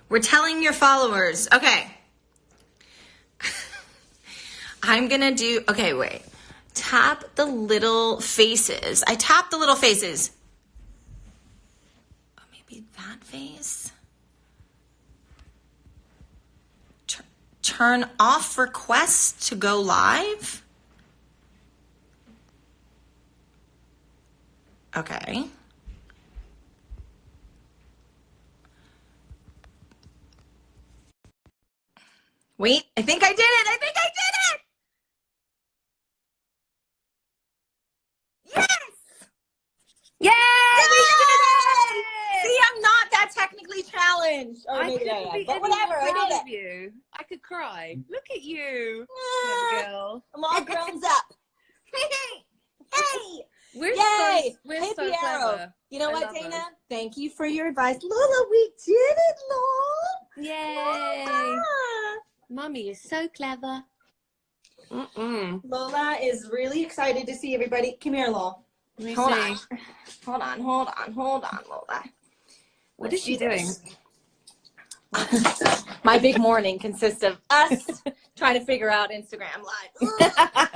We're telling your followers. Okay. I'm going to do, okay, wait. Tap the little faces. I tap the little faces. Oh, maybe that face. Turn off requests to go live. Okay. Wait, I think I did it. I think I did it. Yes! Yay! Yay! See, I'm not that technically challenged. Or I maybe I couldn't am, be but any whatever, more I proud did of it. you. I could cry. Look at you, Ah, girl. I'm all grown up. Hey! We're Yay! we're Hit so the arrow. clever. You know I what, love Dana? us. Thank you for your advice. Lola, we did it, Lola. Yay! Lola. Mummy is so clever. Lola is really excited to see everybody. Come here, Lola. Let me Hold see. on, Lola. What is she doing? My big morning consists of us trying to figure out Instagram Live.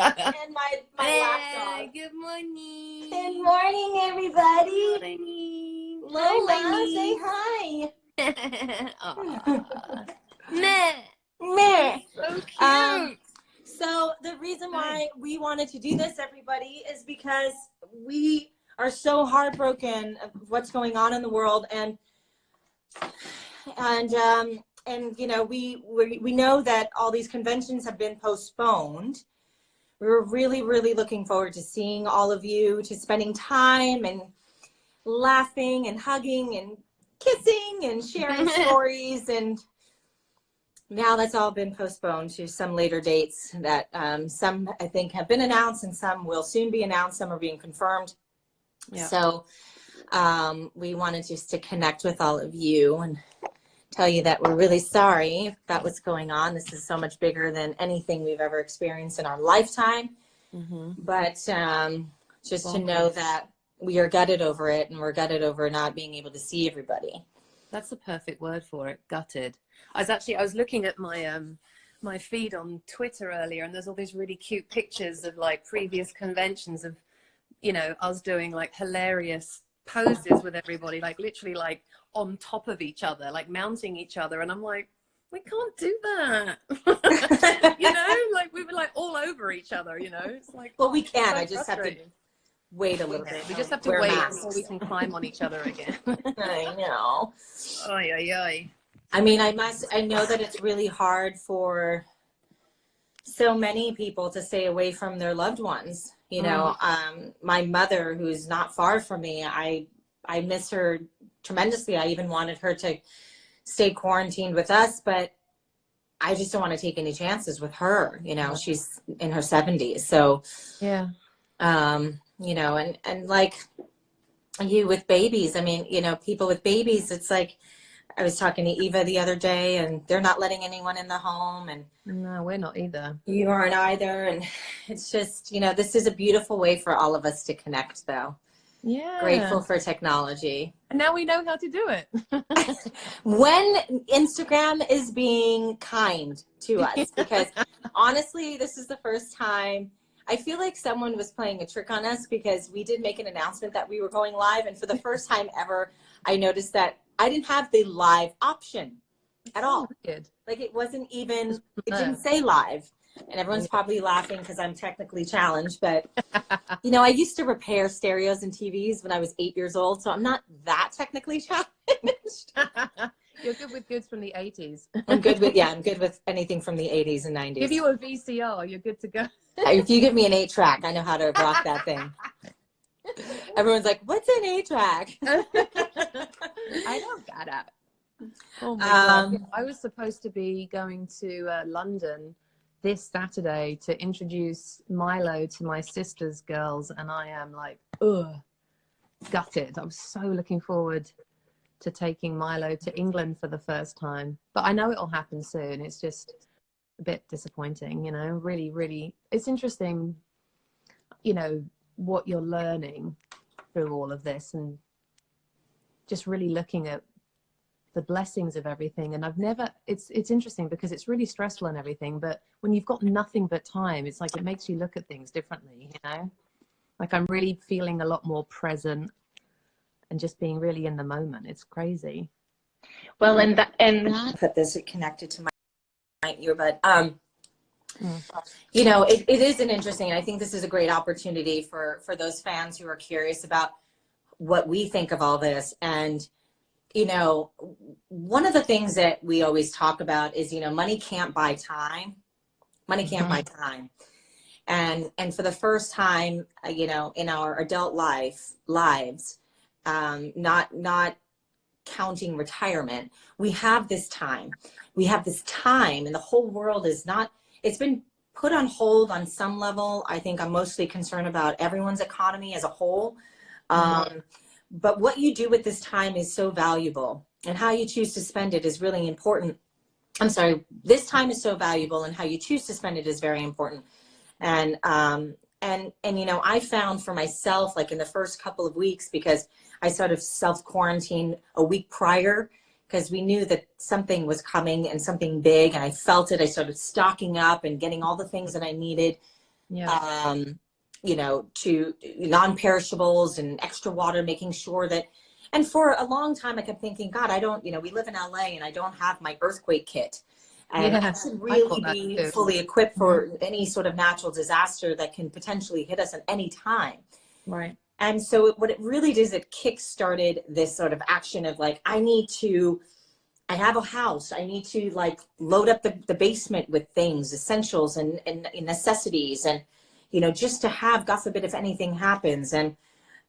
And my laptop. Good morning. Good morning, everybody. Good morning. Lola, say hi. Aw. Meh. Meh. So cute. So the reason why we wanted to do this, everybody, is because we are so heartbroken of what's going on in the world, and you know, we know that all these conventions have been postponed. We were really, really looking forward to seeing all of you, to spending time and laughing and hugging and kissing and sharing stories, and now that's all been postponed to some later dates that some I think have been announced and some will soon be announced. Some are being confirmed. Yeah. So we wanted just to connect with all of you and tell you that we're really sorry about what's going on. This is so much bigger than anything we've ever experienced in our lifetime. But just to know that we are gutted over it, and we're gutted over not being able to see everybody. That's the perfect word for it, gutted. I was looking at my my feed on Twitter earlier, and there's all these really cute pictures of like previous conventions of, you know, us doing like hilarious poses with everybody, like literally like on top of each other, like mounting each other, and I'm like, we can't do that. You know, like we were like all over each other, you know. It's like, well, we can. so I just have to wait a little bit. We just have to wait until we can climb on each other again. I know. Oy, oy, oy. I mean, I know that it's really hard for so many people to stay away from their loved ones. You know, my mother, who's not far from me, I miss her tremendously. I even wanted her to stay quarantined with us, but I just don't want to take any chances with her. You know, she's in her 70s. So, yeah. You know, and like you with babies, I mean, you know, people with babies, it's like, I was talking to Eva the other day, and they're not letting anyone in the home, and no, we're not either. You aren't either. And it's just, you know, this is a beautiful way for all of us to connect, though. Yeah. Grateful for technology. And now we know how to do it. When Instagram is being kind to us, because honestly, this is the first time I feel like someone was playing a trick on us, because we did make an announcement that we were going live. And for the first time ever, I noticed that I didn't have the live option at all. Good. Like it wasn't even, it didn't say live. And everyone's probably laughing because I'm technically challenged. But, you know, I used to repair stereos and TVs when I was 8 years old. So I'm not that technically challenged. You're good with goods from the 80s. I'm good with anything from the 80s and 90s. Give you a VCR, you're good to go. If you give me an 8-track, I know how to rock that thing. Everyone's like, what's an 8-track? I don't get it. Oh my God. I was supposed to be going to London this Saturday to introduce Milo to my sister's girls, and I am like, gutted. I'm so looking forward to taking Milo to England for the first time, but I know it'll happen soon. It's just a bit disappointing, you know. Really, really, it's interesting, you know, what you're learning through all of this, and just really looking at the blessings of everything. And I've never, it's interesting because it's really stressful and everything, but when you've got nothing but time, it's like it makes you look at things differently, you know? Like I'm really feeling a lot more present and just being really in the moment. It's crazy. Well, and that put this connected to my earbud. You know, it is an interesting, and I think this is a great opportunity for those fans who are curious about what we think of all this. And, you know, one of the things that we always talk about is, you know, money can't buy time. Money can't buy time. And for the first time, you know, in our adult lives, not counting retirement, we have this time. We have this time, and the whole world is not, it's been put on hold on some level. I think I'm mostly concerned about everyone's economy as a whole. But what you do with this time is so valuable, and how you choose to spend it is really important. I'm sorry, this time is so valuable, and how you choose to spend it is very important. And you know, I found for myself, like in the first couple of weeks, because I sort of self-quarantined a week prior, because we knew that something was coming and something big, and I felt it. I started stocking up and getting all the things that I needed, you know, to non-perishables and extra water, making sure that, and for a long time I kept thinking, God, I don't, you know, we live in LA and I don't have my earthquake kit. And I should really be fully equipped for any sort of natural disaster that can potentially hit us at any time. Right. And so what it really did is it kick-started this sort of action of like, I have a house. I need to like load up the basement with things, essentials and necessities. And, you know, just to have, God forbid, if anything happens. And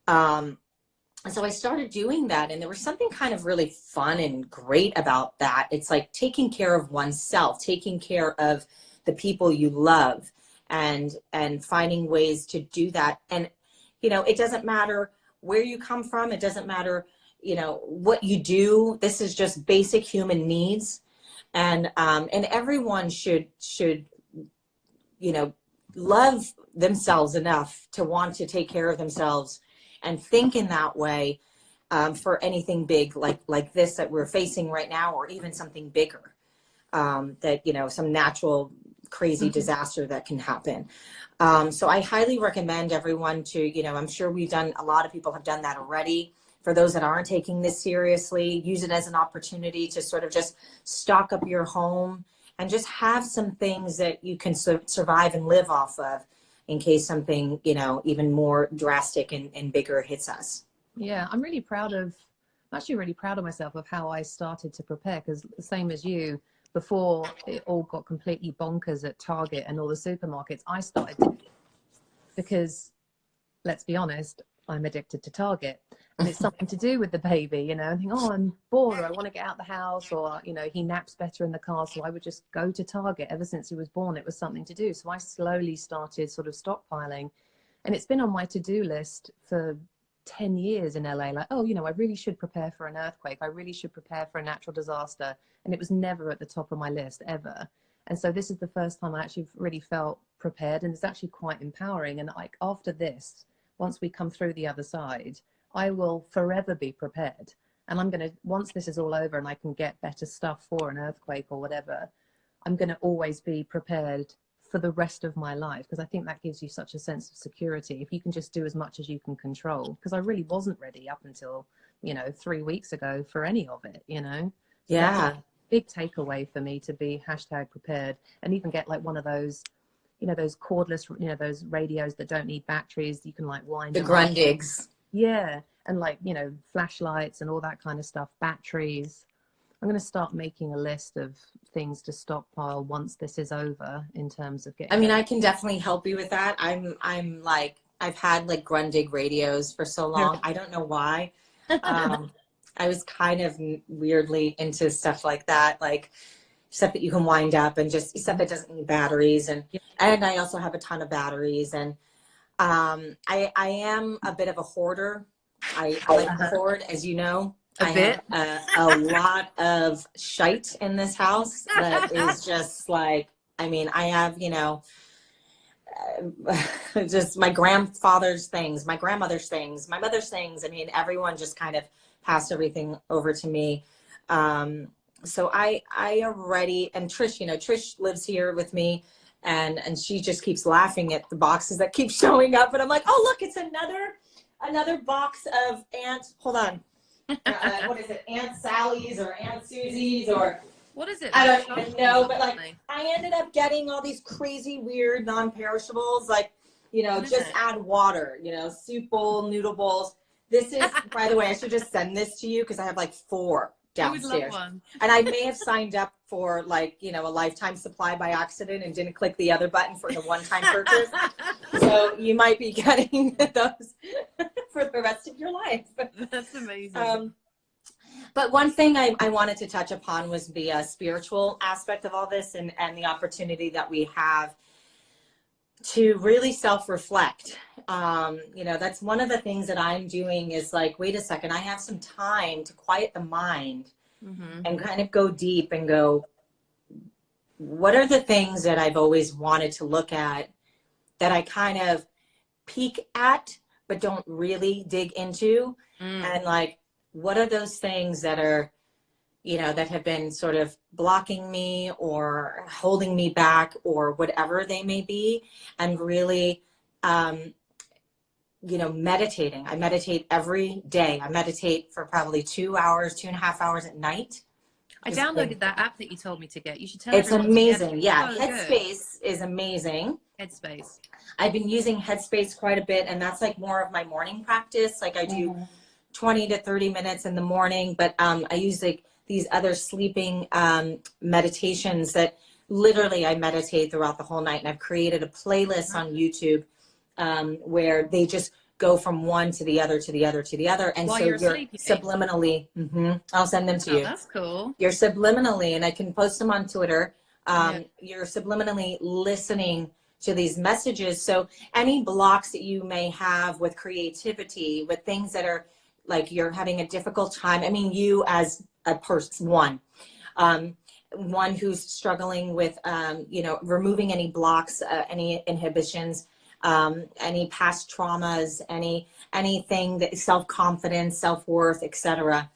so I started doing that, and there was something kind of really fun and great about that. It's like taking care of oneself, taking care of the people you love, and finding ways to do that. And, you know, it doesn't matter where you come from. It doesn't matter, you know, what you do. This is just basic human needs. And everyone should, you know, love themselves enough to want to take care of themselves and think in that way, for anything big like this that we're facing right now, or even something bigger, that, you know, some natural crazy disaster that can happen. So I highly recommend everyone to, you know, I'm sure a lot of people have done that already. For those that aren't taking this seriously, use it as an opportunity to sort of just stock up your home and just have some things that you can survive and live off of in case something, you know, even more drastic and bigger hits us. Yeah, I'm actually really proud of myself of how I started to prepare, because the same as you, before it all got completely bonkers at Target and all the supermarkets, I started to, because let's be honest, I'm addicted to Target, and it's something to do with the baby, you know, and think, oh, I'm bored, or I want to get out the house, or, you know, he naps better in the car. So I would just go to Target. Ever since he was born, it was something to do. So I slowly started sort of stockpiling, and it's been on my to-do list for 10 years in LA. Like, oh, you know, I really should prepare for an earthquake. I really should prepare for a natural disaster. And it was never at the top of my list ever. And so this is the first time I actually really felt prepared, and it's actually quite empowering. And like after this, once we come through the other side, I will forever be prepared. And I'm going to, once this is all over and I can get better stuff for an earthquake or whatever, I'm going to always be prepared for the rest of my life, because I think that gives you such a sense of security if you can just do as much as you can control. Because I really wasn't ready up until, you know, 3 weeks ago for any of it, you know. So yeah, big takeaway for me to be #prepared, and even get like one of those, you know, those cordless, you know, those radios that don't need batteries. You can like wind the them Grundigs. up. Yeah, and like, you know, flashlights and all that kind of stuff, batteries. I'm going to start making a list of things to stockpile once this is over, in terms of getting. I mean, I can definitely help you with that. I'm like, I've had like Grundig radios for so long. I don't know why. I was kind of weirdly into stuff like that, like stuff that you can wind up and just stuff that doesn't need batteries. And I also have a ton of batteries. And I am a bit of a hoarder. I like to hoard, as you know. I have a lot of shite in this house that is just like, I mean, I have, you know, just my grandfather's things, my grandmother's things, my mother's things. I mean, everyone just kind of passed everything over to me. So I already, and Trish, you know, Trish lives here with me, and she just keeps laughing at the boxes that keep showing up. And I'm like, oh, look, it's another box of hold on. What is it? Aunt Sally's or Aunt Susie's or what is it? I don't even know, but like I ended up getting all these crazy weird non-perishables, like, you know, just add water, you know, soup bowl, noodle bowls. This is, by the way, I should just send this to you because I have like 4 downstairs. I would love one. And I may have signed up for like, you know, a lifetime supply by accident and didn't click the other button for the one-time purchase. So you might be getting those for the rest of your life. That's amazing. But one thing I wanted to touch upon was the spiritual aspect of all this, and the opportunity that we have to really self-reflect. You know, that's one of the things that I'm doing is like, wait a second, I have some time to quiet the mind and kind of go deep and go, what are the things that I've always wanted to look at that I kind of peek at, but don't really dig into? And like, what are those things that are, you know, that have been sort of blocking me or holding me back or whatever they may be, and really, you know, meditating. I meditate every day. I meditate for probably 2 hours, 2.5 hours at night. I downloaded that app that you told me to get. You should tell It's everyone amazing. It. Yeah, So Headspace is amazing. Headspace. I've been using Headspace quite a bit, and that's like more of my morning practice. Like I do 20 to 30 minutes in the morning, but I use like these other sleeping meditations that literally I meditate throughout the whole night. And I've created a playlist on YouTube where they just go from one to the other to the other to the other. And while so you're sleeping. Subliminally, I'll send them to you. That's cool. You're subliminally, and I can post them on Twitter. You're subliminally listening to these messages. So any blocks that you may have with creativity, with things that are like you're having a difficult time. I mean, you as a person, one who's struggling with, you know, removing any blocks, any inhibitions, any past traumas, anything that self-confidence, self-worth, etc.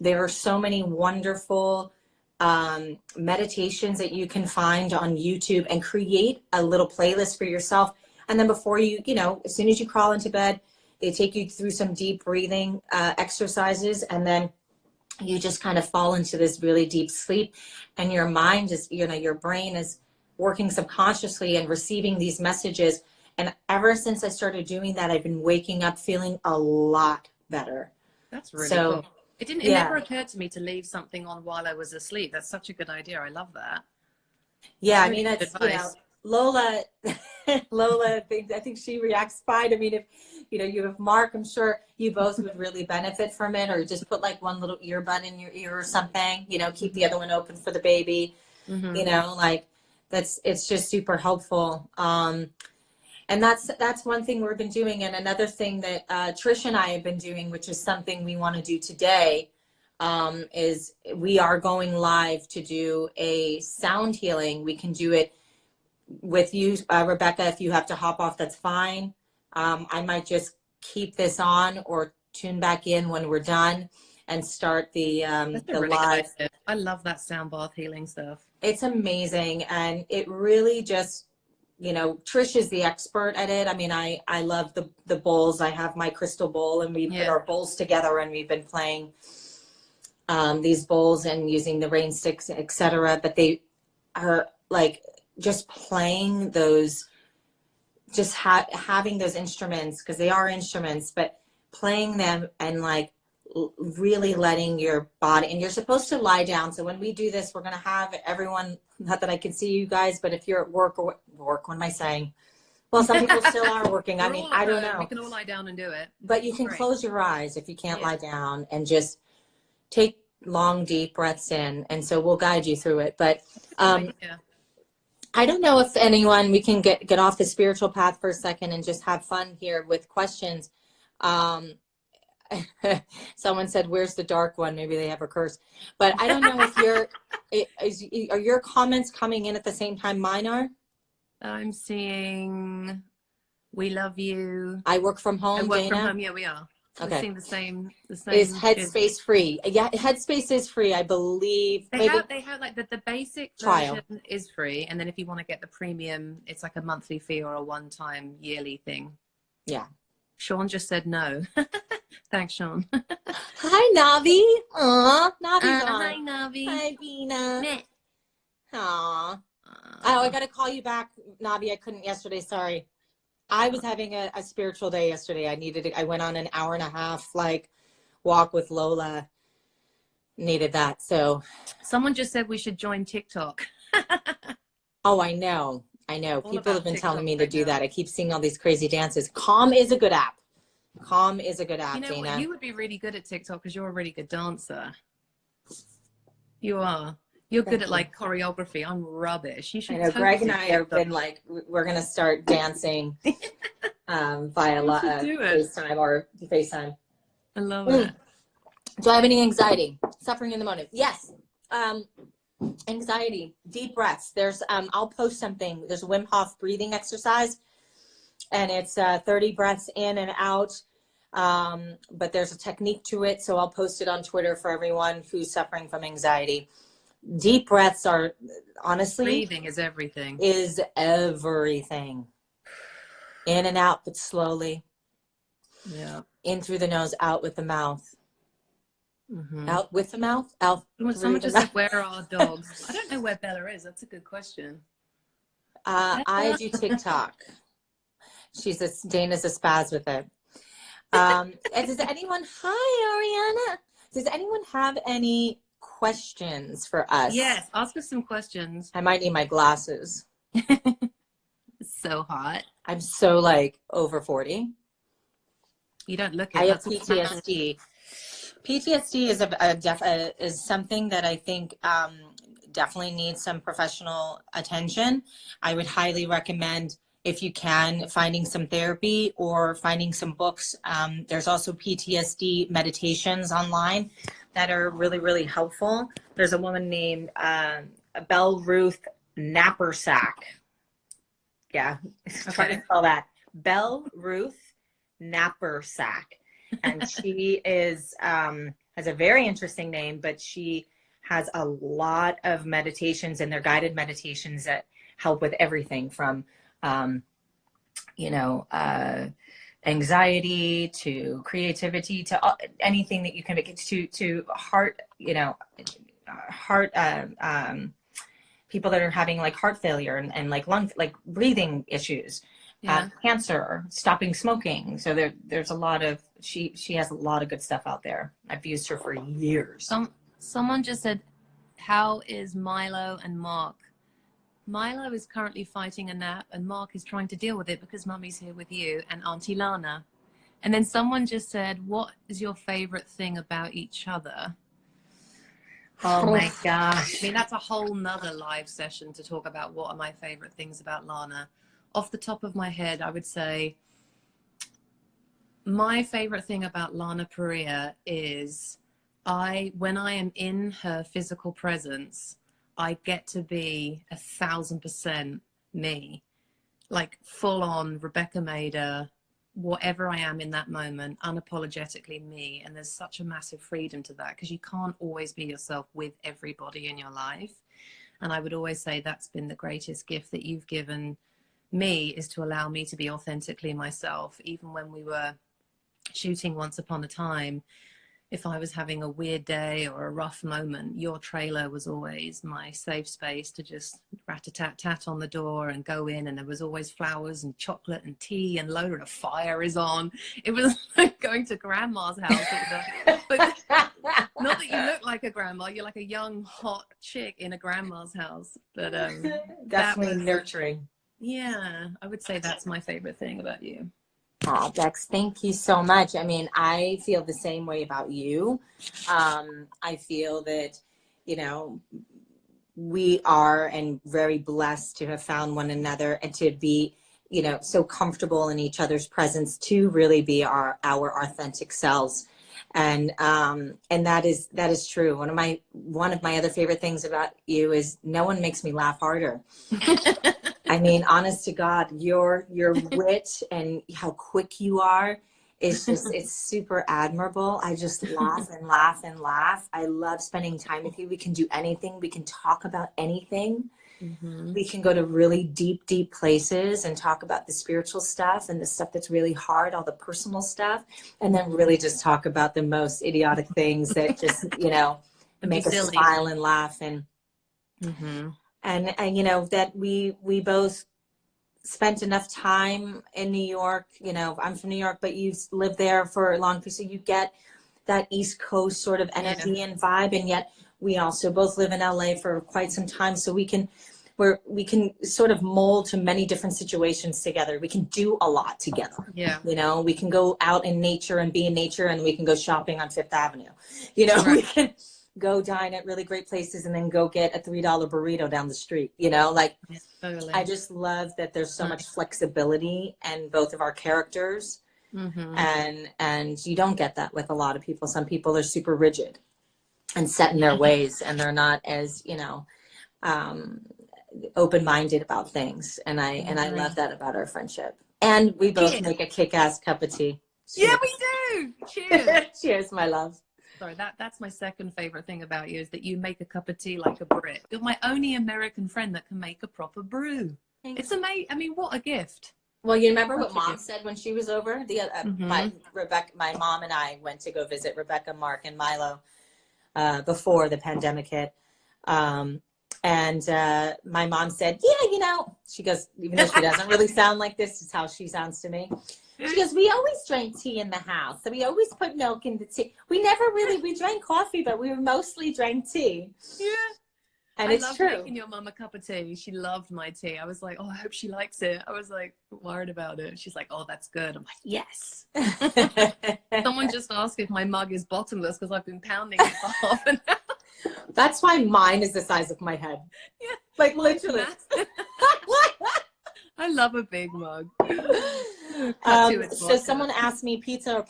There are so many wonderful meditations that you can find on YouTube, and create a little playlist for yourself. And then before you know, as soon as you crawl into bed, they take you through some deep breathing exercises, and then you just kind of fall into this really deep sleep, and your mind is, you know, your brain is working subconsciously and receiving these messages. And ever since I started doing that, I've been waking up feeling a lot better. That's really cool. It never occurred to me to leave something on while I was asleep. That's such a good idea. I love that. Yeah, I mean, that's, you know, Lola, I think she reacts fine. I mean, if, you know, you have Mark, I'm sure you both would really benefit from it, or just put like one little earbud in your ear or something, you know, keep the other one open for the baby, you know, like it's just super helpful. And that's one thing we've been doing. And another thing that Trish and I have been doing, which is something we want to do today, is we are going live to do a sound healing. We can do it with you, Rebecca. If you have to hop off, that's fine. I might just keep this on or tune back in when we're done and start the really live. I love that sound bath healing stuff. It's amazing. And it really just, you know, Trish is the expert at it. I mean, I love the bowls. I have my crystal bowl, and we put our bowls together, and we've been playing these bowls and using the rain sticks, etc. But they are like just playing those, just having those instruments, because they are instruments, but playing them and like really letting your body, and you're supposed to lie down. So when we do this, we're going to have everyone, not that I can see you guys, but if you're at work, or work, what am I saying? Well, some people still are working. I mean, I don't know. We can all lie down and do it. But you can close your eyes if you can't lie down, and just take long, deep breaths in. And so we'll guide you through it. But I don't know if anyone, we can get off the spiritual path for a second and just have fun here with questions. Someone said, where's the dark one? Maybe they have a curse. But I don't know if are your comments coming in at the same time mine are? I'm seeing, we love you. I work from home, I work Dana. from home, yeah, we are. We're Okay. seeing the same. Is Headspace free? Yeah, Headspace is free, I believe. They have like the basic trial version is free, and then if you want to get the premium, it's like a monthly fee or a one-time yearly thing. Yeah. Sean just said no. Thanks, Sean. Hi, Navi. Aw, Navi's on. Hi, Navi. Hi, Bina. Meh. Aw. Oh, I got to call you back, Navi. I couldn't yesterday. Sorry. I was having a spiritual day yesterday. I went on an hour and a half, like, walk with Lola. Needed that. So. Someone just said we should join TikTok. Oh, I know. All People have been TikTok telling me to right do now. that. I keep seeing all these crazy dances. Calm is a good app. Calm is a good app, You know Dana. what? You would be really good at TikTok because you're a really good dancer. You are. You're good at like choreography. I'm rubbish. You should. I know. Totally Greg and I have TikTok. been like, we're gonna start dancing via FaceTime or FaceTime. I love it. Do I have any anxiety? Suffering in the moment? Yes. Anxiety. Deep breaths. There's I'll post something. There's a Wim Hof breathing exercise, and it's 30 breaths in and out. But there's a technique to it, so I'll post it on Twitter for everyone who's suffering from anxiety. Deep breaths are, honestly, Breathing is everything. Is everything. In and out, but slowly. Yeah. In through the nose, out with the mouth. Mm-hmm. Out with the mouth, out. Someone just said, "Where are our dogs?" I don't know where Bella is. That's a good question. I do TikTok. Dana's a spaz with it. Does anyone? Hi, Ariana. Does anyone have any questions for us? Yes, ask us some questions. I might need my glasses. It's so hot. I'm so like over 40. You don't look it. I have PTSD. PTSD is something that I think definitely needs some professional attention. I would highly recommend, if you can, finding some therapy or finding some books. There's also PTSD meditations online that are really, really helpful. There's a woman named Belle Ruth Knappersack. Yeah, try to spell that. Belle Ruth Knappersack. And she is has a very interesting name, but she has a lot of meditations, and they're guided meditations that help with everything from anxiety to creativity to anything that you can make it to heart, people that are having like heart failure and like lung, like breathing issues. Yeah. Cancer, stopping smoking. So there's a lot of, she has a lot of good stuff out there. I've used her for years. Someone just said, how is Milo and Mark? Milo is currently fighting a nap, and Mark is trying to deal with it because Mummy's here with you and Auntie Lana. And then someone just said, what is your favorite thing about each other? Oh my gosh. I mean, that's a whole nother live session to talk about what are my favorite things about Lana. Off the top of my head, I would say my favorite thing about Lana Perea is when I am in her physical presence, I get to be 1,000% me, like full on Rebecca Mader, whatever I am in that moment, unapologetically me. And there's such a massive freedom to that because you can't always be yourself with everybody in your life. And I would always say that's been the greatest gift that you've given me, is to allow me to be authentically myself. Even when we were shooting Once Upon a Time, if I was having a weird day or a rough moment, your trailer was always my safe space to just rat-a-tat-tat on the door and go in, and there was always flowers and chocolate and tea and load of fire is on. It was like going to grandma's house. But not that you look like a grandma, you're like a young hot chick in a grandma's house. But definitely nurturing. Yeah, I would say that's my favorite thing about you. Oh, Bex, thank you so much. I mean, I feel the same way about you. I feel that, we are and very blessed to have found one another and to be, so comfortable in each other's presence to really be our authentic selves. And that is true. One of my other favorite things about you is no one makes me laugh harder. I mean, honest to God, your wit and how quick you are is just, it's super admirable. I just laugh and laugh and laugh. I love spending time with you. We can do anything. We can talk about anything. Mm-hmm. We can go to really deep, deep places and talk about the spiritual stuff and the stuff that's really hard, all the personal stuff, and then really just talk about the most idiotic things that just, you know, make us smile and laugh. And Mm-hmm. and you know, that we both spent enough time in New York. You know, I'm from New York, but you've lived there for a long time, so you get that East Coast sort of energy and vibe. And yet we also both live in LA for quite some time, so we can sort of mold to many different situations together. We can do a lot together. Yeah. You know, we can go out in nature and be in nature, and we can go shopping on Fifth Avenue. You know, Right. we can go dine at really great places and then go get a $3 burrito down the street. You know, like, Yeah, totally. I just love that there's so much flexibility in both of our characters. Mm-hmm. And you don't get that with a lot of people. Some people are super rigid and set in their ways, and they're not as, you know, open-minded about things. And I love that about our friendship. And we both make a kick-ass cup of tea. Cheers. Yeah, we do. Cheers. Cheers, my love. Sorry, that's my second favorite thing about you, is that you make a cup of tea like a Brit. You're my only American friend that can make a proper brew. Thanks. It's amazing. I mean, what a gift. Well, you remember what Mom said when she was over? Mm-hmm. My mom and I went to go visit Rebecca, Mark, and Milo before the pandemic hit. And my mom said, yeah, you know, she goes, even though she doesn't really sound like this, is how she sounds to me. She goes, we always drank tea in the house. So we always put milk in the tea. We drank coffee, but we mostly drank tea. Yeah. And I it's love true. making your mum a cup of tea. She loved my tea. I was like, oh, I hope she likes it. I was like worried about it. She's like, oh, that's good. I'm like, yes. Someone just asked if my mug is bottomless because I've been pounding it for half an hour. That's why mine is the size of my head. Yeah. Like literally. I love a big mug. So someone asked me pizza or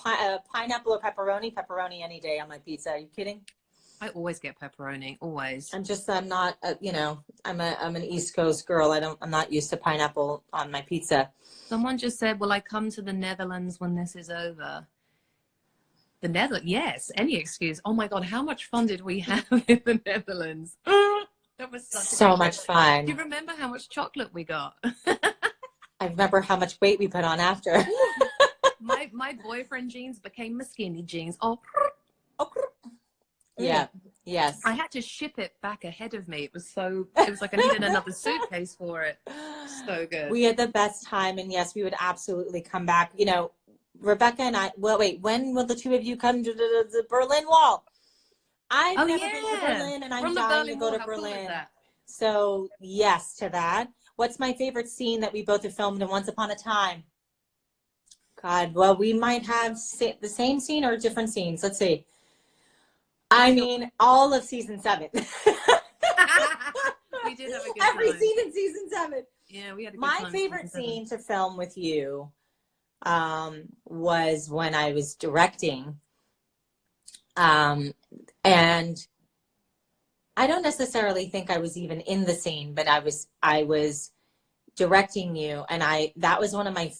pineapple or pepperoni. Pepperoni any day on my pizza. Are you kidding? I always get pepperoni, always. I'm not, you know, I'm an East Coast girl. I'm not used to pineapple on my pizza. Someone just said, will I come to the Netherlands when this is over? The Netherlands? Yes, any excuse. Oh my God, how much fun did we have in the Netherlands? That was so much fun. Do you remember how much chocolate we got? I remember how much weight we put on after. my boyfriend jeans became my skinny jeans. Oh. Yeah. Yes. I had to ship it back ahead of me. It was like I needed another suitcase for it. So good. We had the best time, and yes, we would absolutely come back. You know, Rebecca and I, well, wait, when will the two of you come to the Berlin Wall? I've never been to Berlin, and I'm dying to go to Berlin. So yes to that. What's my favorite scene that we both have filmed in Once Upon a Time? God, well, we might have the same scene or different scenes. Let's see. I mean, all of season 7. We did have a good Every time. scene in season 7. Yeah, we had a good My time. favorite scene to film with you was when I was directing. And I don't necessarily think I was even in the scene, but I was directing you, and that was one of my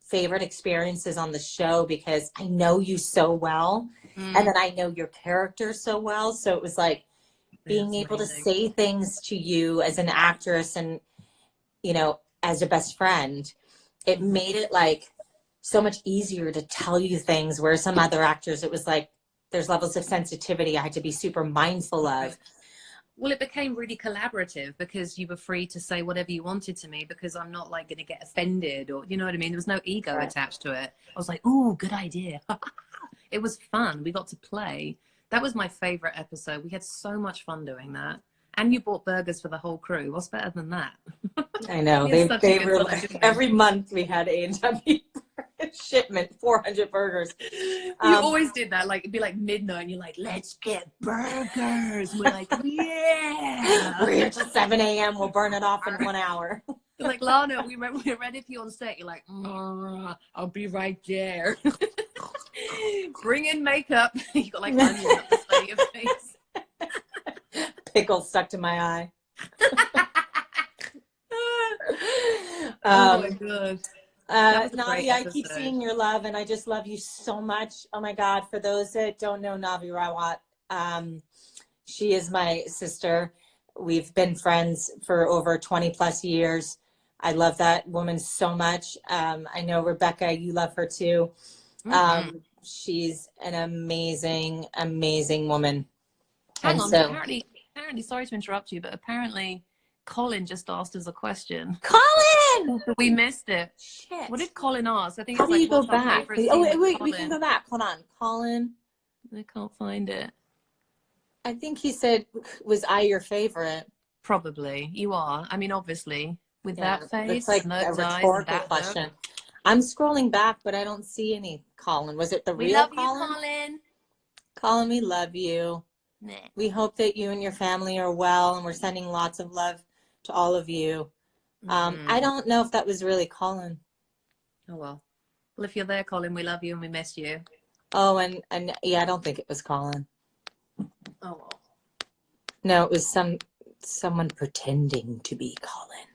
favorite experiences on the show because I know you so well, and then I know your character so well. So it was like being able to say things to you as an actress and, you know, as a best friend. It made it like so much easier to tell you things, where some other actors, it was like there's levels of sensitivity I had to be super mindful of. Well, it became really collaborative because you were free to say whatever you wanted to me because I'm not like going to get offended, or, you know what I mean? There was no ego attached to it. I was like, ooh, good idea. It was fun. We got to play. That was my favorite episode. We had so much fun doing that. And you bought burgers for the whole crew. What's better than that? I know. They were like, every month we had A&W shipment, 400 burgers. You always did that. Like, it'd be like midnight and you're like, let's get burgers. And we're like, yeah. We're here till 7 a.m. We'll burn it off in 1 hour. Like, Lana, we're ready for you on set. You're like, I'll be right there. Bring in makeup. You got like onion up the side of your face. Pickle stuck to my eye. Oh my God. That was a great Navi, I keep episode. seeing your love, and I just love you so much. Oh my God! For those that don't know Navi Rawat, she is my sister. We've been friends for over 20 plus years. I love that woman so much. I know Rebecca, you love her too. She's an amazing, amazing woman. Hang And on, so, apparently, sorry to interrupt you, but apparently Colin just asked us a question. Colin! We missed it. Shit. What did Colin ask? I think How it's do you like, go what's our back? favorite Oh, scene with we can Colin? go back. Hold on. Colin. I can't find it. I think he said, was I your favorite? Probably. You are. I mean, obviously, with that face it's like and a those eyes and rhetorical that question. look. I'm scrolling back, but I don't see any Colin. Was it the We real love Colin? you, Colin. Colin, we love you. Nah. We hope that you and your family are well, and we're sending lots of love to all of you. I don't know if that was really Colin. Oh, well. Well, if you're there, Colin, we love you and we miss you. Oh, and yeah, I don't think it was Colin. Oh, well. No, it was someone pretending to be Colin.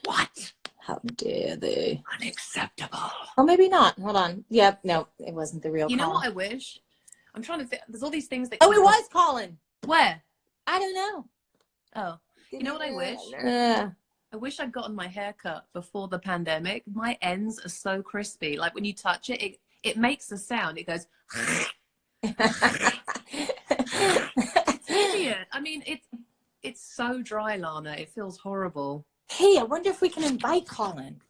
What? How dare they? Unacceptable. Or maybe not. Hold on. Yep, no, it wasn't the real You know Colin. what I wish? I'm trying to think. There's all these things that. Oh, it was Colin. Where? I don't know. Oh. You know what I wish? I wish I'd gotten my hair cut before the pandemic. My ends are so crispy. Like when you touch it, it makes a sound. It goes. It's idiot. I mean, it's so dry, Lana. It feels horrible. Hey, I wonder if we can invite Colin.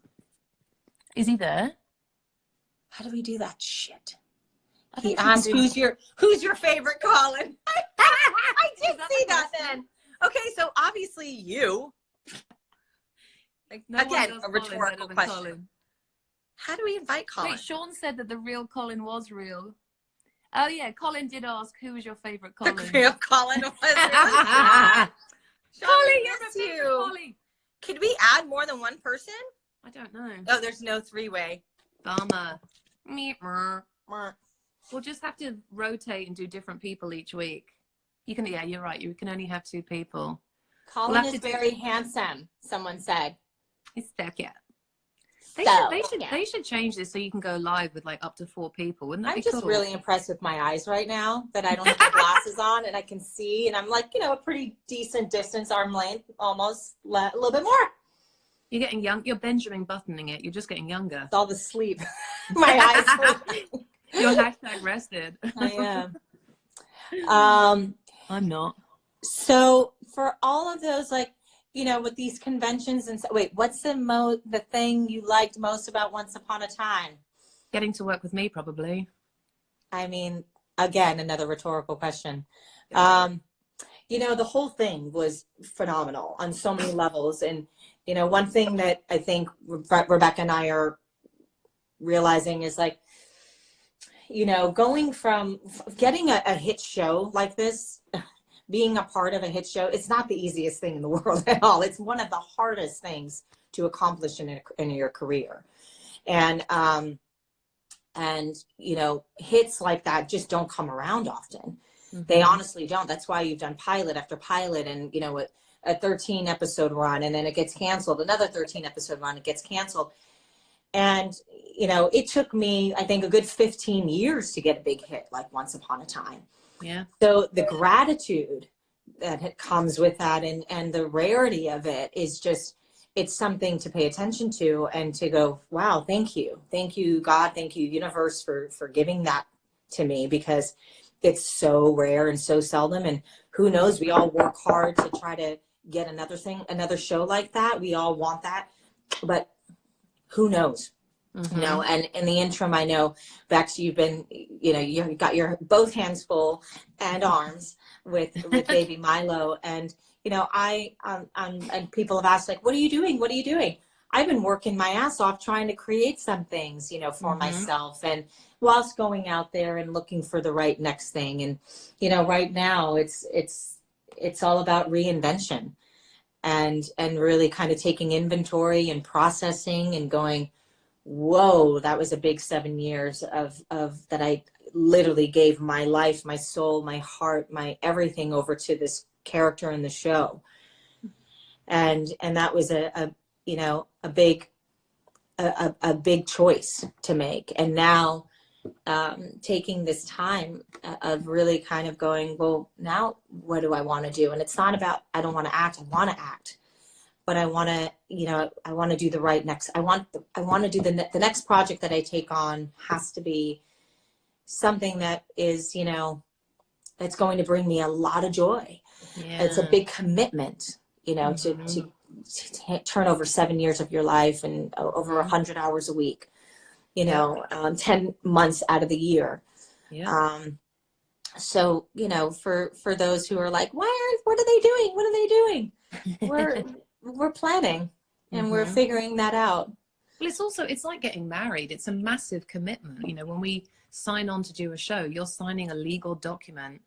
Is he there? How do we do that shit? I He think we can asked, do- who's your favorite Colin? I did Is that see the that question? then. Okay, so obviously you. Like, no one Again, does a Colin rhetorical better than question. Colin. How do we invite Colin? Wait, Sean said that the real Colin was real. Oh yeah, Colin did ask who was your favorite Colin. The real Colin was Colin, Colin, you're miss the favorite you. Colin. Could we add more than one person? I don't know. Oh, there's no three-way. Bummer. We'll just have to rotate and do different people each week. You can, yeah, you're right. You can only have 2 people. Colin is very handsome, someone said. It's that yeah. They should change this so you can go live with like up to 4 people. Wouldn't that I'm be just cool? really impressed with my eyes right now that I don't have my glasses on and I can see, and I'm like, a pretty decent distance, arm length, almost a little bit more. You're getting young. You're Benjamin Buttoning it. You're just getting younger. It's all the sleep. My eyes. You're hashtag rested. I am. I'm not. So for all of those, like, with these conventions and wait, what's the thing you liked most about Once Upon a Time? Getting to work with me, probably. I mean, again, another rhetorical question. The whole thing was phenomenal on so many levels. And, one thing that I think Rebecca and I are realizing is like, going from getting a hit show like this, being a part of a hit show, it's not the easiest thing in the world at all. It's one of the hardest things to accomplish in your career. And hits like that just don't come around often. Mm-hmm. They honestly don't. That's why you've done pilot after pilot and, a 13 episode run, and then it gets canceled. Another 13 episode run, it gets canceled. And, it took me, I think, a good 15 years to get a big hit like Once Upon a Time. Yeah. So the gratitude that comes with that and the rarity of it is just, it's something to pay attention to and to go, wow, thank you. Thank you, God. Thank you, universe, for giving that to me, because it's so rare and so seldom. And who knows, we all work hard to try to get another show like that. We all want that, but who knows? Mm-hmm. And in the interim, I know, Bex, you've been, you've got your both hands full and arms with baby Milo. And, and people have asked, like, what are you doing? What are you doing? I've been working my ass off trying to create some things, for mm-hmm. myself, and whilst going out there and looking for the right next thing. And, right now it's all about reinvention and really kind of taking inventory and processing and going, whoa, that was a big 7 years of that I literally gave my life, my soul, my heart, my everything over to this character in the show. And that was a a big choice to make. And now taking this time of really kind of going, well, now what do I want to do? And it's not about, I don't want to act, I want to act, but I want to, you know, I want to do the right next, I want to do the next project that I take on has to be something that is, you know, that's going to bring me a lot of joy. Yeah. It's a big commitment, you know, to turn over 7 years of your life and over 100 hours a week, you know, 10 months out of the year. Yeah. So, you know, for those who are like, what are they doing? What are they doing? We're planning and we're figuring that out. Well, it's like getting married. It's a massive commitment. You know, when we sign on to do a show, you're signing a legal document.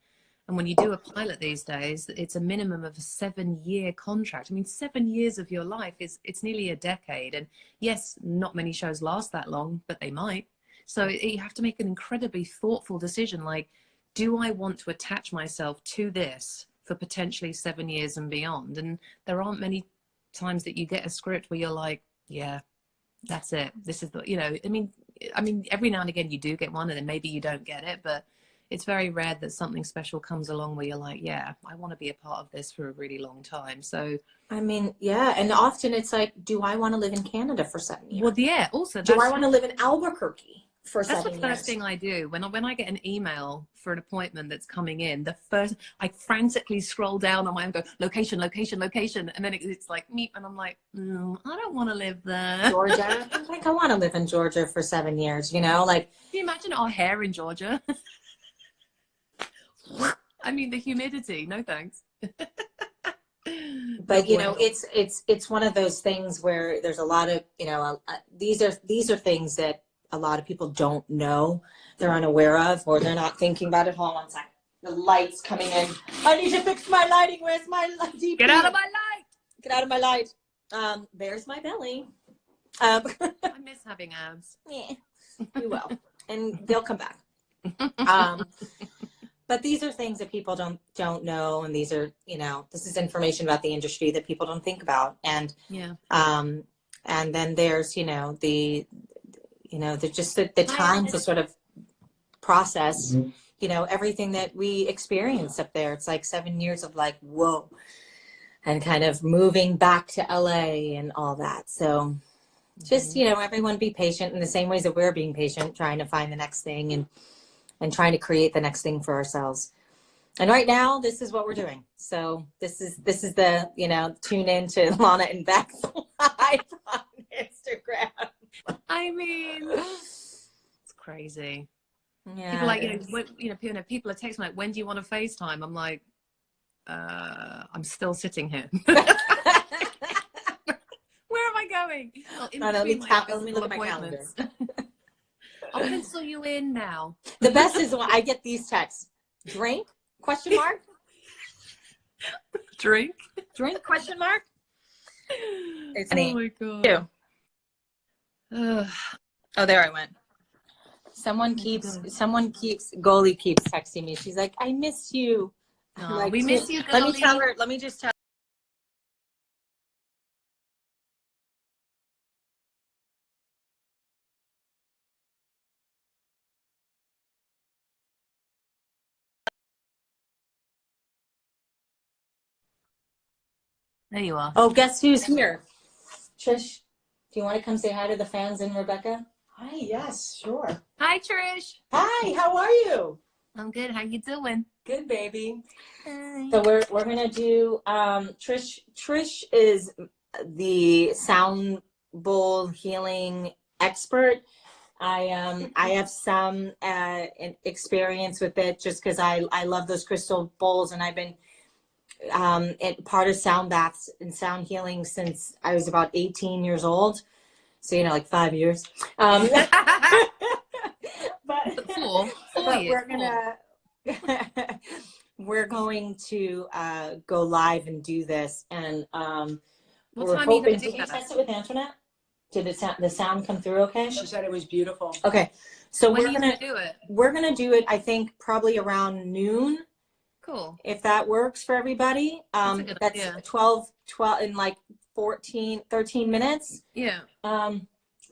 And when you do a pilot these days, it's a minimum of a 7-year contract. I mean, 7 years of your life it's nearly a decade. And yes, not many shows last that long, but they might. So you have to make an incredibly thoughtful decision. Like, do I want to attach myself to this for potentially 7 years and beyond? And there aren't many times that you get a script where you're like, yeah, that's it. This is the, you know, I mean, every now and again you do get one and then maybe you don't get it, but it's very rare that something special comes along where you're like, yeah, I want to be a part of this for a really long time. So, I mean, yeah. And often it's like, do I want to live in Canada for 7 years? well, yeah, also, do I want to live in Albuquerque for 7 years? That's the first thing I do. When I get an email for an appointment that's coming in, I frantically scroll down on my own, go, location, location, location. And then it's like, meep. And I'm like, I don't want to live there. Georgia. I'm like, I want to live in Georgia for 7 years, you know, like. Can you imagine our hair in Georgia? I mean, the humidity, no thanks. But you know, it's one of those things where there's a lot of, you know, these are things that a lot of people don't know, they're unaware of, or they're not thinking about it. Hold on one second. The light's coming in. I need to fix my lighting. Where's my DP? Get out of my light. Get out of my light. There's my belly. I miss having abs. Yeah, you will, and they'll come back. But these are things that people don't know, and these are, you know, this is information about the industry that people don't think about, and and then there's, you know, the just the time to sort of process, you know, everything that we experience up there. It's like 7 years of like, whoa, and kind of moving back to LA and all that. So just, you know, everyone be patient in the same ways that we're being patient, trying to find the next thing and trying to create the next thing for ourselves. And right now, this is what we're doing. So this is the, you know, tune in to Lana and Bex live on Instagram. I mean, it's crazy. Yeah. People like, people are texting like, when do you want to FaceTime? I'm like, I'm still sitting here. Where am I going? Well, let me look at my calendar. I'll pencil you in now. The best is when I get these texts. Drink? Question mark? Drink? Drink? Question mark? It's me. Oh my God. Oh, there I went. Goalie keeps texting me. She's like, I miss you. Oh, like, we miss you, Goalie. Let me just tell her. There you are. Oh, guess who's here? Trish, do you want to come say hi to the fans and Rebecca? Hi, yes, sure. Hi, Trish. Hi, how are you? I'm good. How you doing? Good, baby. Hi. So we're gonna do Trish is the sound bowl healing expert. I have some experience with it just because I love those crystal bowls, and I've been part of sound baths and sound healing since I was about 18 years old. So, you know, like 5 years. But we're going to go live and do this, and we're hoping. Did you test it with Antoinette? Did the sound come through okay? She said it was beautiful. Okay, so when are you gonna do it? We're gonna do it, I think, probably around noon. Cool. If that works for everybody. That's 12 in like 13 minutes. Yeah.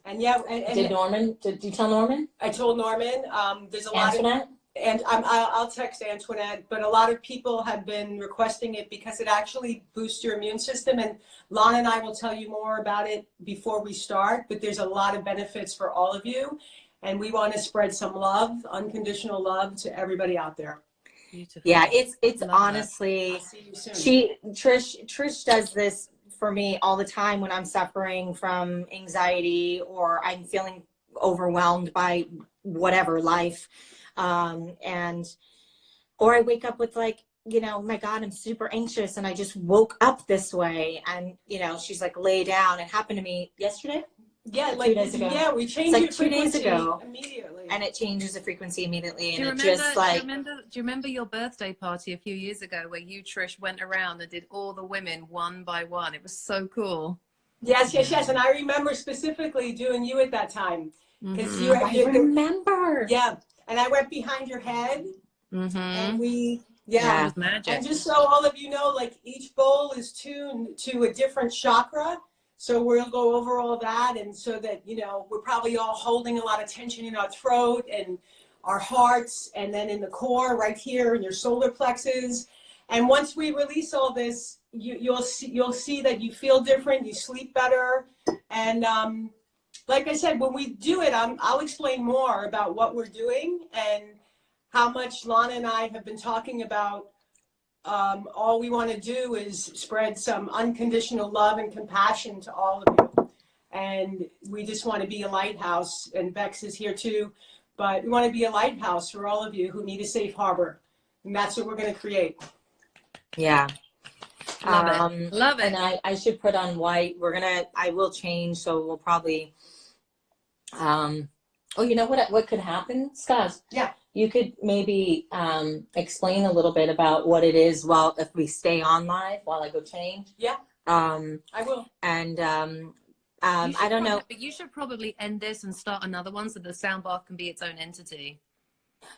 And yeah, Did you tell Norman? I told Norman, there's a lot of, Antoinette? and I'll text Antoinette, but a lot of people have been requesting it because it actually boosts your immune system. And Lana and I will tell you more about it before we start, but there's a lot of benefits for all of you. And we want to spread some love, unconditional love to everybody out there. Beautiful. Yeah, it's Love honestly, I'll see you soon. Trish does this for me all the time when I'm suffering from anxiety or I'm feeling overwhelmed by whatever life. And, or I wake up with like, you know, my God, I'm super anxious and I just woke up this way. And, you know, she's like, lay down. It happened to me yesterday. Yeah, Like like 2 days ago. yeah, we changed It's like your 2 days frequency ago. immediately. And it changes the frequency immediately. Do And you it remember, just like, do you remember your birthday party a few years ago where you, Trish, went around and did all the women one by one? It was so cool. Yes. And I remember specifically doing you at that time. Because Mhm. I remember. Yeah. And I went behind your head Mhm. and we, It was magic. And just so all of you know, like each bowl is tuned to a different chakra. So we'll go over all that. And so that, you know, we're probably all holding a lot of tension in our throat and our hearts. And then in the core right here in your solar plexus. And once we release all this, you'll see that you feel different. You sleep better. And like I said, when we do it, I'll explain more about what we're doing and how much Lana and I have been talking about. All we want to do is spread some unconditional love and compassion to all of you. And we just want to be a lighthouse, and Bex is here too, but we want to be a lighthouse for all of you who need a safe harbor. And that's what we're going to create. Yeah. Love it. Love it. And I should put on white. I will change. So we'll probably, oh, you know what could happen, Scott? Yeah. You could maybe explain a little bit about what it is if we stay on live while I go change. Yeah. I will. And I don't know. But you should probably end this and start another one so the soundbar can be its own entity.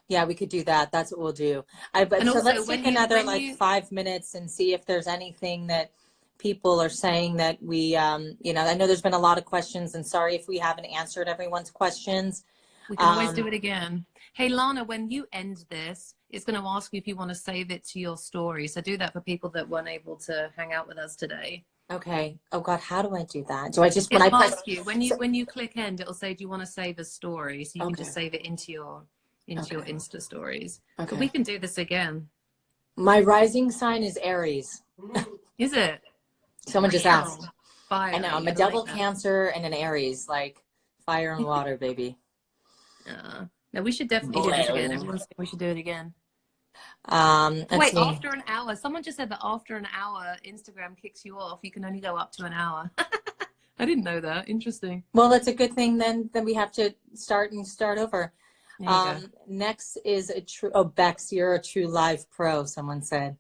Yeah, we could do that. That's what we'll do. So let's take another 5 minutes and see if there's anything that people are saying that we, you know, I know there's been a lot of questions, and sorry if we haven't answered everyone's questions. We can always do it again. Hey, Lana, when you end this, it's going to ask you if you want to save it to your story. So do that for people that weren't able to hang out with us today. Okay. Oh God, how do I do that? Do I just, when you click end, it'll say, do you want to save a story? So you can just save it into your Insta stories. Okay. But we can do this again. My rising sign is Aries. Is it? Someone just asked. Fire. I know. I'm a double Cancer and an Aries, like fire and water, baby. No, we should definitely do this again. Everyone's saying we should do it again. Wait, after an hour. Someone just said that after an hour, Instagram kicks you off. You can only go up to an hour. I didn't know that. Interesting. Well, that's a good thing then. Then we have to start over. Next is a true. Oh, Bex, you're a true live pro. Someone said.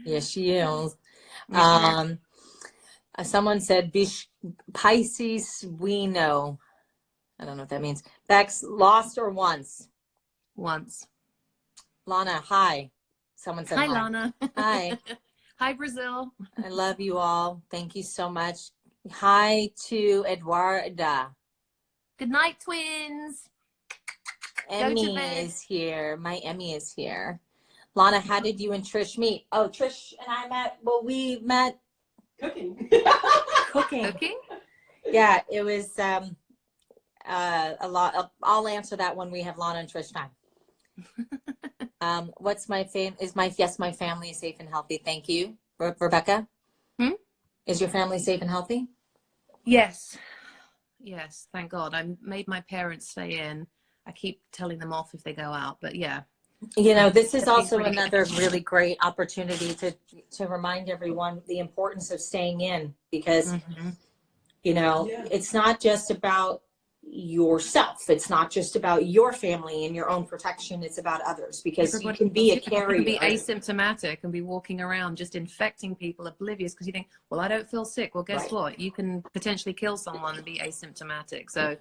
Yes, she is. Someone said Pisces. We know. I don't know what that means. Bex, lost or once? Once. Lana, hi. Someone said hi. Hi, Lana. Hi. Hi, Brazil. I love you all. Thank you so much. Hi to Eduarda. Good night, twins. Emmy is here. My Emmy is here. Lana, how did you and Trish meet? Oh, Trish and I we met cooking. Cooking? Yeah, it was a lot. I'll answer that when we have Lana and Trish time. What's my my family is safe and healthy. Thank you. Rebecca? Is your family safe and healthy? Yes. Yes, thank God. I made my parents stay in. I keep telling them off if they go out, but yeah. You know, this is also another really great opportunity to remind everyone the importance of staying in, because, you know, it's not just about yourself. It's not just about your family and your own protection. It's about others, because you can be a carrier. You can be asymptomatic and be walking around just infecting people, oblivious, because you think, well, I don't feel sick. Well, guess what? You can potentially kill someone and be asymptomatic. So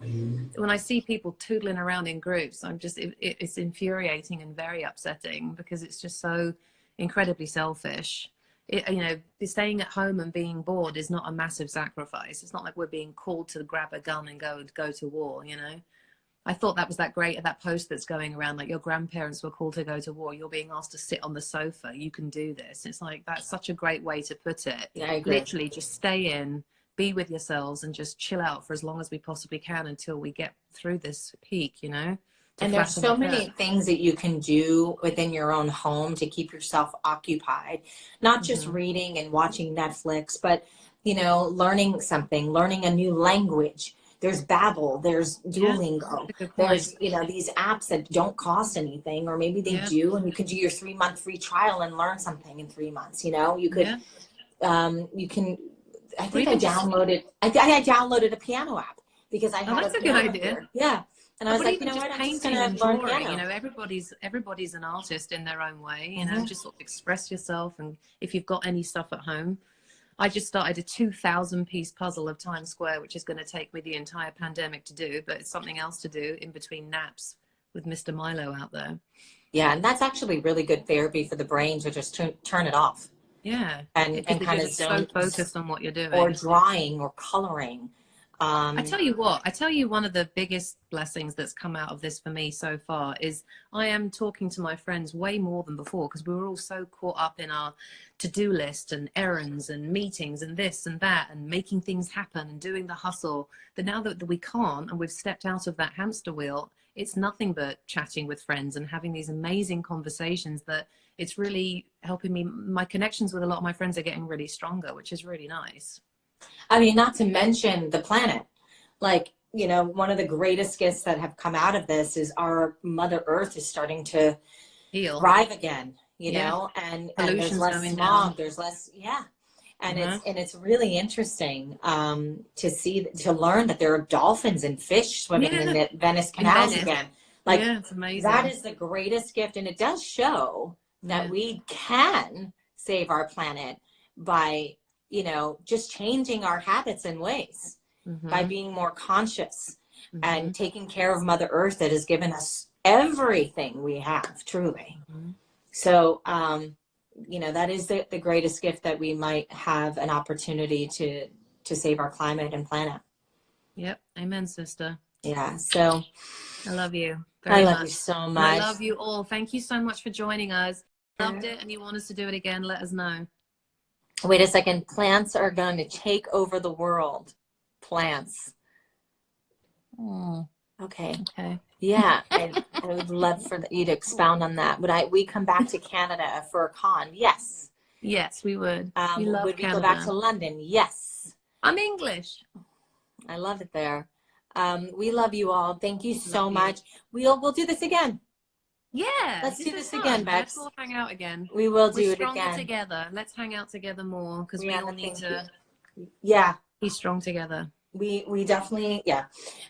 when I see people tootling around in groups, it's infuriating and very upsetting, because it's just so incredibly selfish. you know, staying at home and being bored is not a massive sacrifice. It's not like we're being called to grab a gun and go to war, you know. I thought that was that post that's going around, like your grandparents were called to go to war. You're being asked to sit on the sofa. You can do this. It's like, that's such a great way to put it. Yeah, I agree. Literally just stay in, be with yourselves and just chill out for as long as we possibly can until we get through this peak, you know. And there's so many things that you can do within your own home to keep yourself occupied, not just reading and watching Netflix, but, you know, learning something, learning a new language. There's Babbel, there's Duolingo, there's, you know, these apps that don't cost anything, or maybe they do, and you can do your 3-month free trial and learn something in 3 months. You know, you could, you can, I think I downloaded, I downloaded a piano app because I had that's a good idea. Here. Yeah. And I was like, you know what, I'm just going to learn piano. You know, everybody's an artist in their own way, you know, just sort of express yourself. And if you've got any stuff at home, I just started a 2,000-piece puzzle of Times Square, which is going to take me the entire pandemic to do, but it's something else to do in between naps with Mr. Milo out there. Yeah, and that's actually really good therapy for the brain to just turn it off. Yeah, and kind of so focused on what you're doing. Or drawing or coloring. I tell you one of the biggest blessings that's come out of this for me so far is I am talking to my friends way more than before, because we were all so caught up in our to-do list and errands and meetings and this and that and making things happen and doing the hustle, that now that we can't and we've stepped out of that hamster wheel, it's nothing but chatting with friends and having these amazing conversations that it's really helping me. My connections with a lot of my friends are getting really stronger, which is really nice. I mean, not to mention the planet. Like, you know, one of the greatest gifts that have come out of this is our Mother Earth is starting to heal, thrive again, you know, and there's less smog, there's less, and it's really interesting to learn that there are dolphins and fish swimming in the Venice canals again. Like, it's amazing. That is the greatest gift, and it does show that we can save our planet by, you know, just changing our habits and ways, by being more conscious and taking care of Mother Earth that has given us everything we have, truly. So, you know, that is the greatest gift that we might have an opportunity to save our climate and planet. Yep. Amen, sister. Yeah. So I love you. I love you so much. I love you all. Thank you so much for joining us. Loved it. And you want us to do it again, let us know. Wait a second. Plants are going to take over the world. Plants. Okay. Yeah. I would love for you to expound on that. Would we come back to Canada for a con? Yes. Yes, we would. Would we go back to London? Yes. I'm English. I love it there. We love you all. Thank you so much. We'll do this again. Yeah. Let's do this again, Bex. Let's all hang out again. We will do We're it again. Stronger together. Let's hang out together more, because we all need to be strong together. We definitely,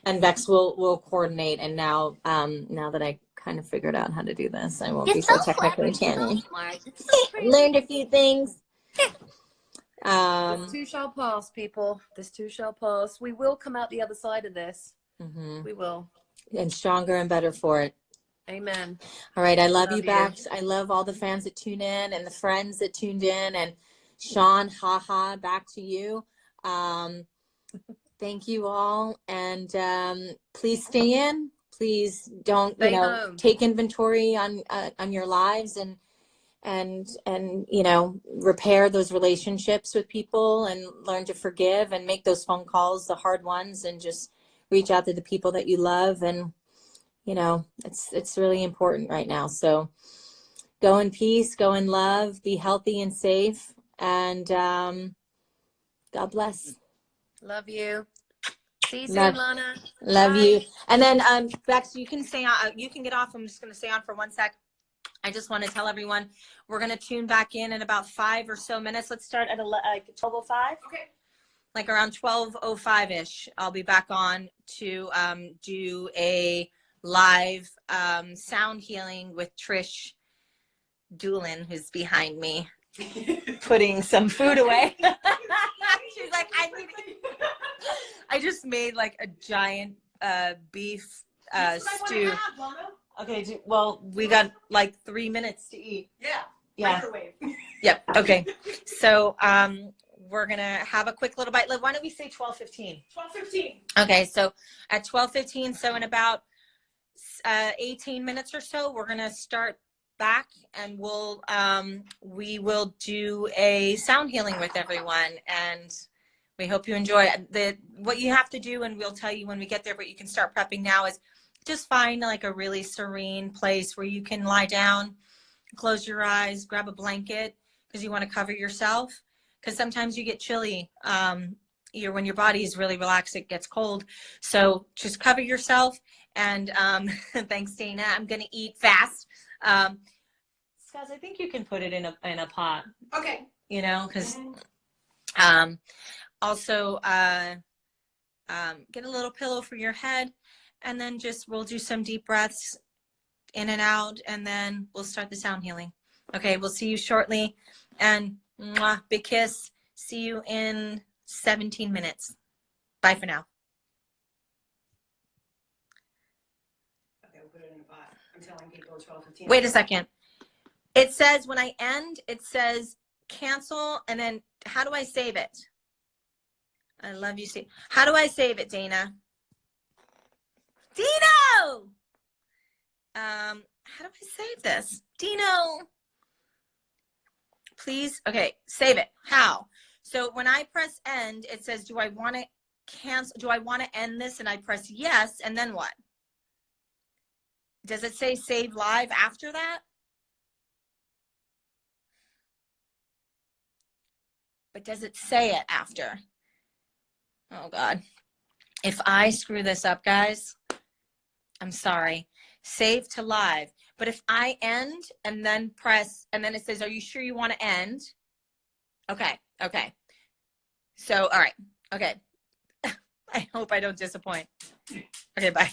and Bex will coordinate. And now that I kind of figured out how to do this, I won't be so technically canny. Learned a few things. This too shall pass, people. This too shall pass. We will come out the other side of this. We will. And stronger and better for it. Amen. All right. I love you, Bex. I love all the fans that tune in and the friends that tuned in. And Sean, back to you. Thank you all. And please stay in. Please don't, take inventory on your lives and you know, repair those relationships with people and learn to forgive and make those phone calls, the hard ones, and just reach out to the people that you love. And, you know, it's really important right now. So go in peace, go in love, be healthy and safe. And God bless. Love you. See you soon, Lana. Love you. And then Bex, you can stay on. You can get off. I'm just going to stay on for 1 sec. I just want to tell everyone we're going to tune back in about 5 or so minutes. Let's start at 12:05. Okay. Like around 12:05 ish. I'll be back on to do a live sound healing with Trish Doolin, who's behind me, putting some food away. She's like, I just made like a giant beef stew. Okay, well, we got like 3 minutes to eat. Yeah. Yeah. Microwave. Yep. Okay. So we're gonna have a quick little bite. Why don't we say 12:15? 12:15. Okay. So at 12:15, so in about 18 minutes or so, we're gonna start back, and we will do a sound healing with everyone, and we hope you enjoy it. What you have to do, and we'll tell you when we get there, but you can start prepping now, is just find like a really serene place where you can lie down, close your eyes, grab a blanket, because you want to cover yourself, because sometimes you get chilly. When your body is really relaxed, it gets cold. So just cover yourself. And thanks, Dana. I'm gonna eat fast. Scott, I think you can put it in a pot. Okay. You know, because also get a little pillow for your head, and then we'll do some deep breaths in and out, and then we'll start the sound healing. Okay, we'll see you shortly, and mwah, big kiss. See you in 17 minutes. Bye for now. Okay, we'll put it in a pot. I'm telling people 12:15. Wait a second. It says when I end, it says cancel, and then how do I save it? I love you, Steve. How do I save it, Dana? Dino! How do I save this? Dino! Please, okay, save it. How? So when I press end, it says, do I want to cancel? Do I want to end this? And I press yes, and then what? Does it say save live after that? But does it say it after? Oh God. If I screw this up, guys, I'm sorry. Save to live. But if I end and then press, and then it says, are you sure you want to end? Okay. Okay. So, all right. Okay. I hope I don't disappoint. Okay, bye.